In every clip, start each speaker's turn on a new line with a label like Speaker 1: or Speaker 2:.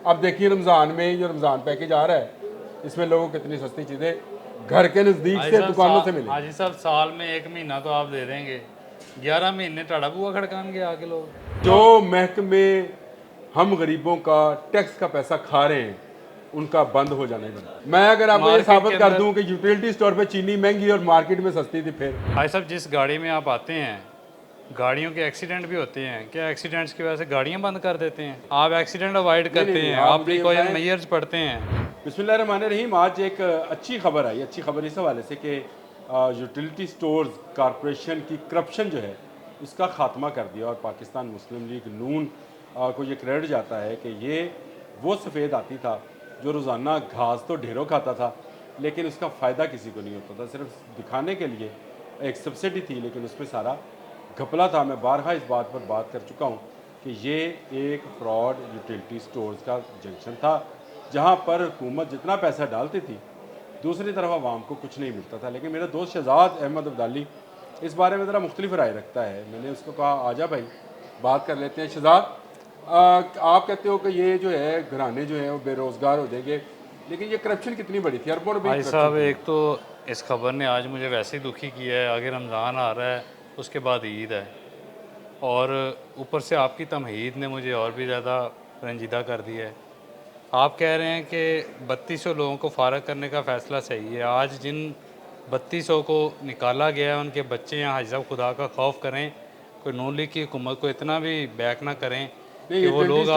Speaker 1: अब देखिए रमज़ान में जो रमज़ान पैकेज आ रहा है इसमें लोगों को कितनी सस्ती चीज़ें घर के नज़दीक से दुकानों से मिले।
Speaker 2: हाजी साहब साल में 1 महीना तो आप दे देंगे, 11 महीने टाड़ा बुआ खड़कान के आके लोग।
Speaker 1: जो महकमे हम गरीबों का टैक्स का पैसा खा रहे हैं उनका बंद हो जाना ही बंद। मैं अगर आपको ये साबित कर दूं कि यूटिलिटी स्टोर पे चीनी महंगी और मार्केट में सस्ती थी, फिर
Speaker 2: भाई साहब जिस गाड़ी में आप आते हैं गाड़ियों के एक्सीडेंट भी होते हैं, क्या एक्सीडेंट्स की वजह से गाड़ियां बंद कर देते हैं? आप एक्सीडेंट अवॉइड करते हैं, आप प्रिकॉशन मेजर्स पढ़ते हैं।
Speaker 1: बिस्मिल्लाहिर्रहमानिर्रहीम। आज एक अच्छी खबर आई, अच्छी खबर इस हवाले से कि यूटिलिटी स्टोर्स कॉरपोरेशन की करप्शन जो है उसका खात्मा कर दिया और पाकिस्तान मुस्लिम लीग नून को ये क्रेडिट जाता है कि ये वो सफ़ेद आती था जो रोज़ाना घास तो ढेरों खाता था लेकिन उसका फ़ायदा किसी को नहीं होता था, सिर्फ दिखाने के लिए एक सब्सिडी थी लेकिन उसमें सारा घपला था। मैं बारहा इस बात पर बात कर चुका हूँ कि ये एक फ्रॉड यूटिलिटी स्टोर्स का जंक्शन था जहाँ पर हुकूमत जितना पैसा डालती थी दूसरी तरफ आवाम को कुछ नहीं मिलता था। लेकिन मेरा दोस्त शहजाद अहमद अब्दाली इस बारे में ज़रा मुख्तलिफ राय रखता है। मैंने उसको कहा आजा भाई बात कर लेते हैं। शहजाद, आप कहते हो कि ये जो है घराने जो है वो बेरोज़गार हो जाएंगे, लेकिन ये करप्शन कितनी बड़ी थी? अरबों रुपए
Speaker 2: भाई साहब एक तो इस खबर ने आज मुझे वैसे ही दुखी किया है, आगे रमज़ान आ रहा है, उसके बाद ईद है और ऊपर से आपकी तमहीद ने मुझे और भी ज़्यादा रंजीदा कर दिया है। आप कह रहे हैं कि 3200 लोगों को फारग करने का फ़ैसला सही है। आज जिन 3200 को निकाला गया है उनके बच्चे यहाँ हाजी साहब खुदा का खौफ करें, कोई नून लीग की हुकूमत को इतना भी बैक ना करें कि वो लोग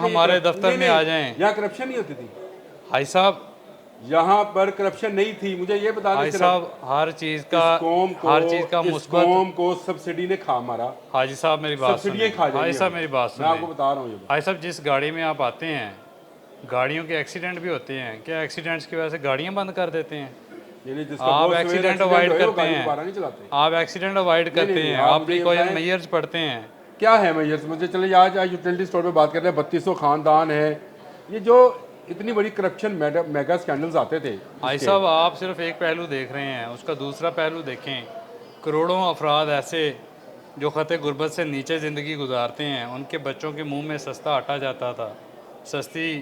Speaker 2: हमारे दफ्तर में आ जाएं।
Speaker 1: यहाँ करप्शन नहीं होती थी
Speaker 2: हाजी साहब,
Speaker 1: यहाँ पर करप्शन नहीं थी। मुझे ये बता
Speaker 2: हाजी साहब हर चीज़ का मुस्बत
Speaker 1: कौम को सब्सिडी ने खा मारा।
Speaker 2: हाजी साहब मेरी बात सुनिए, हाजी साहब मेरी बात सुनिए,
Speaker 1: मैं आपको बता रहा हूँ।
Speaker 2: हाजी साहब जिस गाड़ी में आप आते हैं गाड़ियों के एक्सीडेंट भी होते हैं, क्या एक्सीडेंट्स की वजह से गाड़ियाँ बंद कर देते हैं? आप एक्सीडेंट अवॉइड करते हैं, आप एक्सीडेंट अवॉइड करते हैं, आप प्रिकॉशन मेजर्स पढ़ते हैं।
Speaker 1: क्या है मेजर्स? मुझे चले आज यूटिलिटी स्टोर पे बात कर रहे हैं। 3200 खानदान है, ये जो इतनी बड़ी करप्शन मेगा स्कैंडल्स आते थे।
Speaker 2: भाई साहब आप सिर्फ एक पहलू देख रहे हैं, उसका दूसरा पहलू देखें। करोड़ों अफराद ऐसे जो ख़त गुर्बत से नीचे ज़िंदगी गुजारते हैं, उनके बच्चों के मुंह में सस्ता आटा जाता था, सस्ती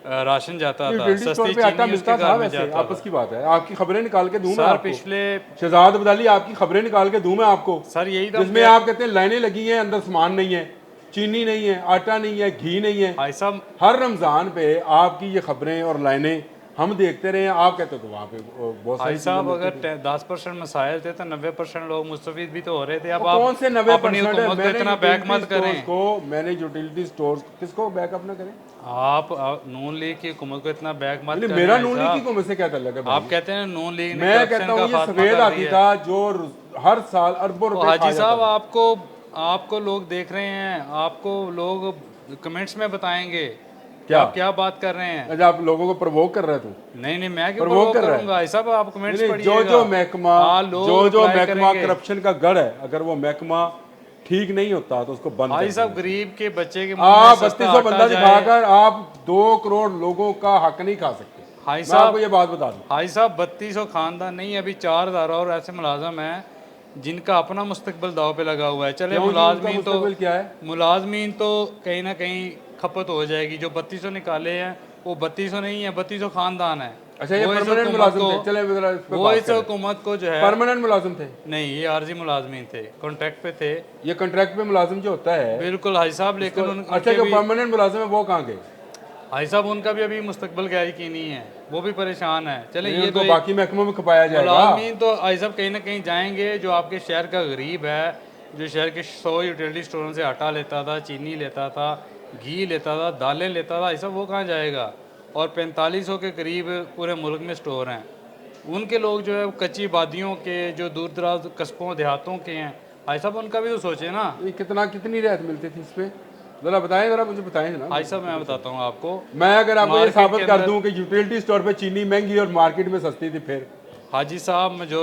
Speaker 2: राशन जाता था, सस्ती चीनी उसके घर में जाता था।
Speaker 1: आपस की बात है, आपकी खबरें निकाल के दूं मैं आपको।
Speaker 2: पिछले
Speaker 1: शहजाद अब्दाली आपकी खबरें निकाल के दूं मैं आपको
Speaker 2: सर, यही
Speaker 1: जिसमें आप कहते हैं लाइनें लगी हैं, अंदर सामान नहीं है, चीनी नहीं है, आटा नहीं है, घी नहीं है।
Speaker 2: भाई साहब
Speaker 1: हर रमज़ान पे आपकी ये खबरें और लाइनें हम देखते रहे। आप कहते हो कि वहाँ पे बहुत
Speaker 2: भाई साहब अगर 10% मसाइल थे तो 90% लोग मुस्तफीद भी तो हो रहे थे। अब
Speaker 1: कौन से
Speaker 2: 90% इतना बैक मत करें
Speaker 1: को मैंने यूटिलिटी स्टोर्स किसको बैकअप ना करें?
Speaker 2: आप नून लीग की हुकूमत को इतना बैक मत करें।
Speaker 1: मेरा नून लीग की हुकूमत से क्या ताल्लुक है?
Speaker 2: आप कहते हैं नून लीग ने,
Speaker 1: मैं कहता हूँ ये सफेद आती था जो हर साल अरबों रुपए
Speaker 2: हाजी साहब आपको लोग देख रहे हैं, आपको लोग कमेंट्स में बताएंगे क्या आप क्या बात कर रहे हैं।
Speaker 1: अच्छा, आप लोगों को प्रवोक कर रहे थे?
Speaker 2: नहीं मैं क्यों प्रवोक करूंगा भाई साहब, आप कमेंट्स पढ़िएगा।
Speaker 1: जो महकमा करप्शन का गढ़ है, अगर वो महकमा ठीक नहीं होता तो उसको बंद।
Speaker 2: भाई साहब गरीब के बच्चे के
Speaker 1: आप 3200 बंदा दिखाकर आप 2 करोड़ लोगों का हक नहीं खा सकते।
Speaker 2: भाई
Speaker 1: साहब आपको ये बात बता दूं,
Speaker 2: भाई साहब 3200 खानदान नहीं, अभी 4000 और ऐसे मुलाजम हैं जिनका अपना मुस्तकबिल दाव पे लगा हुआ है। चले मुलाजमीन तो
Speaker 1: क्या है,
Speaker 2: मुलाजमीन तो कहीं ना कहीं खपत हो जाएगी। जो 3200 निकाले हैं वो 3200 नहीं है, 3200 खानदान है।
Speaker 1: अच्छा ये परमानेंट मुलाजिम थे? चले
Speaker 2: वो इस हुकूमत को जो है
Speaker 1: परमानेंट मुलाजिम थे?
Speaker 2: नहीं, ये आर्जी मुलाजमीन थे, कॉन्ट्रैक्ट पे थे।
Speaker 1: ये कॉन्ट्रैक्ट पे मुलाजिम जो होता है
Speaker 2: बिल्कुल हाजी साहब, लेकिन
Speaker 1: अच्छा जो परमानेंट मुलाजिम है वो कहाँ गए?
Speaker 2: हाजी साहब उनका भी अभी मुस्तकबिल गैर की नहीं है, वो भी परेशान है। चले ये तो
Speaker 1: बाकी महकमों में खपाया जाएगा।
Speaker 2: मुलाजमीन तो हाजी साहब कहीं ना कहीं जाएंगे। जो आपके शहर का गरीब है, जो शहर के 100 यूटिलिटी स्टोरों से आटा लेता था, चीनी लेता था, घी लेता था, दालें लेता था, ऐसा वो कहाँ जाएगा? और 4500 के करीब पूरे मुल्क में स्टोर हैं। उनके लोग जो है कच्ची आबादियों के, जो दूर दराज कस्बों देहातों के हैं, भाई साहब उनका भी तो सोचे ना।
Speaker 1: कितनी रियायत मिलती थी इस पर? जरा बताएं, जरा मुझे बताएं ना।
Speaker 2: भाई साहब मैं बताता हूँ आपको,
Speaker 1: मैं अगर आपको ये साबित कर दूं कि यूटिलिटी स्टोर पे चीनी महंगी और मार्केट में सस्ती थी, फिर
Speaker 2: हाजी साहब में जो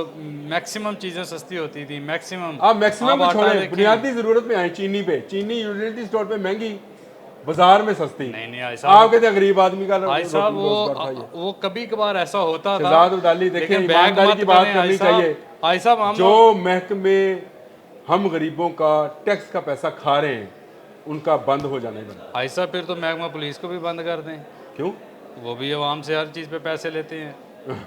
Speaker 2: मैक्सिमम चीज़ें सस्ती होती थी, मैक्सिमम
Speaker 1: आप मैक्सिमम छोड़ें, बुनियादी ज़रूरत में आए चीनी पे, चीनी यूटिलिटी स्टोर पे महंगी, बाजार में सस्ती।
Speaker 2: नहीं
Speaker 1: आप कहते हैं गरीब आदमी का
Speaker 2: भाई साहब वो कभी कभार ऐसा होता था।
Speaker 1: देखिए ईमानदारी की बात करनी चाहिए।
Speaker 2: भाई साहब
Speaker 1: जो महकमे हम गरीबों का टैक्स का पैसा खा रहे हैं उनका बंद हो जाना ही बनता
Speaker 2: भाई साहब फिर तो महकमा पुलिस को भी बंद कर दें,
Speaker 1: है। क्यों?
Speaker 2: वो भी आवाम से हर चीज़ पे पैसे लेते हैं।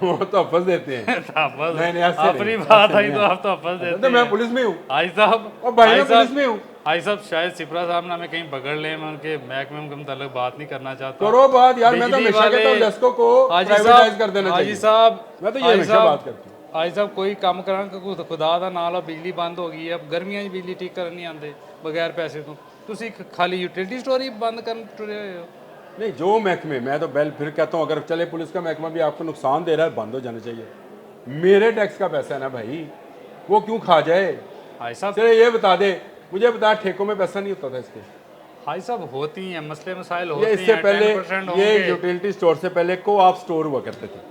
Speaker 1: वो तो हफ्स देते हैं।
Speaker 2: तहफ़्फ़ुज़,
Speaker 1: नहीं नहीं, ऐसे
Speaker 2: अपनी
Speaker 1: नहीं,
Speaker 2: बात
Speaker 1: ऐसे
Speaker 2: आई
Speaker 1: नहीं
Speaker 2: तो
Speaker 1: है।
Speaker 2: आप तो तहफ़्फ़ुज़ देते
Speaker 1: तो मैं
Speaker 2: हैं।
Speaker 1: पुलिस में हूँ
Speaker 2: भाई साहब,
Speaker 1: और भाई मैं पुलिस में हूँ।
Speaker 2: भाई साहब शायद सिपरा साहब ना हमें कहीं पकड़ लें, मैं उनके महकमे के मुताल्लिक बात नहीं करना चाहता।
Speaker 1: करो बात यार, मैं तो
Speaker 2: बिजली
Speaker 1: हमेशा
Speaker 2: वाले
Speaker 1: कहता हूँ लेस्को को
Speaker 2: हाजी
Speaker 1: प्राइवेटाइज
Speaker 2: साहब,
Speaker 1: कर देना
Speaker 2: हाजी
Speaker 1: चाहिए।
Speaker 2: साहब,
Speaker 1: मैं तो ये
Speaker 2: हाजी
Speaker 1: हमेशा
Speaker 2: साहब,
Speaker 1: बात करता हूँ।
Speaker 2: हाजी साहब कोई काम करा खुदा दा नाल आ, बिजली बंद हो गई है, अब गर्मियां 'ਚ बिजली ठीक करन नहीं आते बगैर पैसे तो ਤੁਸੀਂ खाली यूटिलिटी स्टोर ही बंद कर टुरे हुए हो।
Speaker 1: नहीं, जो महकमे, मैं तो बेल फिर कहता हूँ, अगर चले पुलिस का महकमा भी आपको नुकसान दे रहा है, बंद हो जाना चाहिए। मेरे टैक्स का पैसा है ना भाई, वो क्यों खा जाए?
Speaker 2: हाजी साहब,
Speaker 1: चले ये बता दे, मुझे बता, ठेकों में पैसा नहीं होता था इसके?
Speaker 2: हाजी साहब होती हैं मसले मसाइल
Speaker 1: ये
Speaker 2: होते
Speaker 1: इससे
Speaker 2: हैं,
Speaker 1: पहले
Speaker 2: 10%
Speaker 1: ये
Speaker 2: होंगे।
Speaker 1: यूटिलिटी स्टोर से पहले को-ऑप स्टोर हुआ करते थे,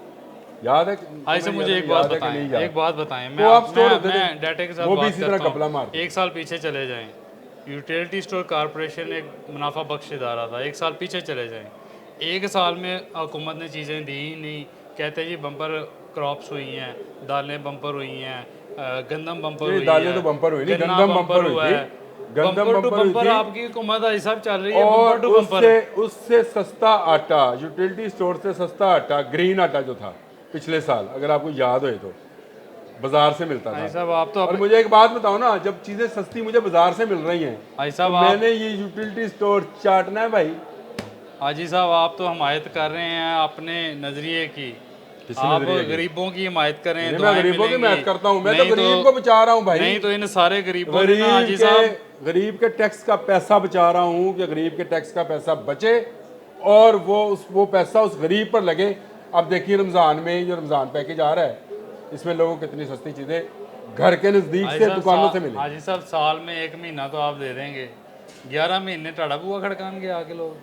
Speaker 1: याद है?
Speaker 2: हाजी साहब मुझे एक बात बताएं, एक बात बताएं,
Speaker 1: को-ऑप स्टोर होते थे,
Speaker 2: मैं डाटा के साथ
Speaker 1: वो भी
Speaker 2: बात
Speaker 1: इसी तरह
Speaker 2: करता
Speaker 1: कपला
Speaker 2: हूँ।
Speaker 1: मारते।
Speaker 2: एक साल पीछे चले जाएं, यूटिलिटी स्टोर कॉरपोरेशन एक मुनाफा बख्श इदारा था, एक साल पीछे चले जाएं, एक साल में हुकूमत ने चीज़ें दी ही नहीं। कहते जी बम्पर क्रॉप्स हुई हैं, दालें बम्पर हुई हैं, गंदम बम्पर
Speaker 1: ये
Speaker 2: हुई
Speaker 1: दालें
Speaker 2: है,
Speaker 1: तो बम्पर हुई नहीं,
Speaker 2: गन्ना
Speaker 1: गंदम बम्पर हुई
Speaker 2: हुआ
Speaker 1: थी।
Speaker 2: है।
Speaker 1: गंदम
Speaker 2: बम्पर टू
Speaker 1: बम्पर हुई
Speaker 2: बम्पर
Speaker 1: थी।
Speaker 2: आपकी हुकूमत हाजी साहब चल रही है,
Speaker 1: और
Speaker 2: बम्पर टू बम्पर।
Speaker 1: उससे सस्ता आटा, यूटिलिटी स्टोर से सस्ता आटा, ग्रीन आटा जो था पिछले साल, अगर आपको याद हो तो, बाजार से मिलता
Speaker 2: हाजी
Speaker 1: था।
Speaker 2: साहब आप तो
Speaker 1: और मुझे एक बात बताओ ना, जब चीज़ें सस्ती मुझे बाजार से मिल रही हैं,
Speaker 2: हाजी
Speaker 1: तो
Speaker 2: साहब आप
Speaker 1: मैंने ये यूटिलिटी स्टोर चाटना है भाई।
Speaker 2: हाजी साहब आप तो हमायत कर रहे हैं अपने नज़रिए की,
Speaker 1: किस
Speaker 2: आप
Speaker 1: नजरिए की?
Speaker 2: गरीबों की हिमायत करें,
Speaker 1: नहीं, मैं
Speaker 2: दुआएं
Speaker 1: गरीबों की
Speaker 2: मिलेंगी।
Speaker 1: हिमायत करता हूँ, मैं तो
Speaker 2: नहीं
Speaker 1: गरीब को बचा रहा हूँ भाई।
Speaker 2: नहीं तो इन सारे गरीबों ने ना
Speaker 1: गरीब
Speaker 2: हाजी साहब,
Speaker 1: के गरीब के टैक्स का पैसा बचा रहा हूँ कि गरीब के टैक्स का पैसा बचे और वो पैसा उस गरीब पर लगे। अब देखिए रमज़ान में जो रमज़ान पैकेज आ रहा है, इसमें लोगों को कितनी सस्ती चीज़ें घर के नज़दीक
Speaker 2: हाजी
Speaker 1: से
Speaker 2: साहब
Speaker 1: दुकानों से मिले।
Speaker 2: हाजी साहब साल में 1 महीना तो आप दे देंगे, 11 महीने टाड़ा बुआ खड़कान के आके लोग।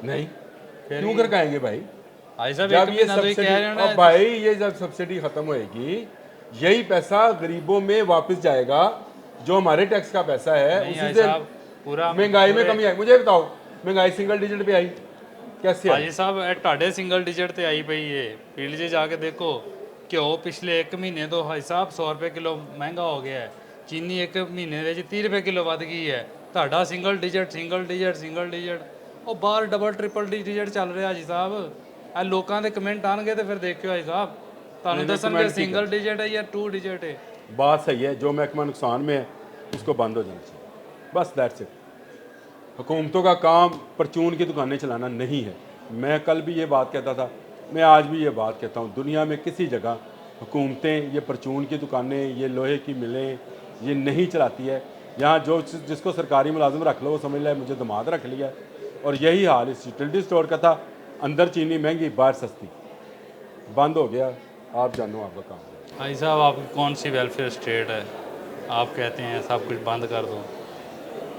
Speaker 1: नहीं, क्यों कर खाएंगे भाई?
Speaker 2: हाजी साहब
Speaker 1: जब
Speaker 2: 1
Speaker 1: ये
Speaker 2: महीना तो ये
Speaker 1: सब्सिडी,
Speaker 2: कह रहे हैं
Speaker 1: अब
Speaker 2: ना।
Speaker 1: भाई ये जब सब्सिडी खत्म होएगी, यही पैसा गरीबों में वापस जाएगा, जो हमारे टैक्स का पैसा है।
Speaker 2: नहीं
Speaker 1: उसी
Speaker 2: हाजी
Speaker 1: से
Speaker 2: साहब पूरा
Speaker 1: महंगाई में कमी आई। मुझे बताओ, महंगाई सिंगल डिजिट पे आई कैसे आई?
Speaker 2: हाजी साहब ਇਹ ਤੁਹਾਡੇ ਸਿੰਗਲ ਡਿਜਿਟ ਤੇ ਆਈ ਪਈ ਏ, ਫੀਲਡ 'ਚ ਜਾ ਕੇ ਦੇਖੋ। ਘਿਓ ਪਿਛਲੇ 1 ਮਹੀਨੇ ਤੋਂ ਹਾਜੀ ਸਾਹਿਬ 100 ਰੁਪਏ ਕਿਲੋ ਮਹਿੰਗਾ ਹੋ ਗਿਆ ਹੈ, ਚੀਨੀ 1 ਮਹੀਨੇ ਵਿੱਚ 30 ਰੁਪਏ ਕਿਲੋ ਵੱਧ ਗਈ ਹੈ, ਤੁਹਾਡਾ ਸਿੰਗਲ ਡਿਜਿਟ। ਉਹ ਬਾਹਰ ਡਬਲ ਟ੍ਰਿਪਲ ਡਿਜਿਟ ਚੱਲ ਰਿਹਾ ਹਾਜੀ ਸਾਹਿਬ। ਇਹ ਲੋਕਾਂ ਦੇ ਕਮੈਂਟ ਆਣਗੇ ਤੇ ਫਿਰ ਦੇਖਿਓ ਹਾਜੀ ਸਾਹਿਬ, ਤੁਹਾਨੂੰ ਦੱਸਣਗੇ ਸਿੰਗਲ ਡਿਜਿਟ ਹੈ ਜਾਂ 2 ਡਿਜਿਟ ਹੈ।
Speaker 1: बात सही है, जो महकमा नुकसान में है उसको बंद हो जाना चाहिए, बस दैट्स इट। हुकूमतों का काम परचून की दुकानें चलाना नहीं है। मैं कल भी ये बात कहता था, मैं आज भी ये बात कहता हूँ, दुनिया में किसी जगह हुकूमतें ये परचून की दुकानें, ये लोहे की मिलें, ये नहीं चलाती है। यहाँ जो जिसको सरकारी मुलाजिम रख लो वो समझ ले मुझे दामाद रख लिया। और यही हाल इस यूटिलिटी स्टोर का था, अंदर चीनी महंगी बाहर सस्ती, बंद हो गया। आप जानो आपका काम।
Speaker 2: हाजी साहब आपकी कौन सी वेलफेयर स्टेट है, आप कहते हैं सब कुछ बंद कर दो।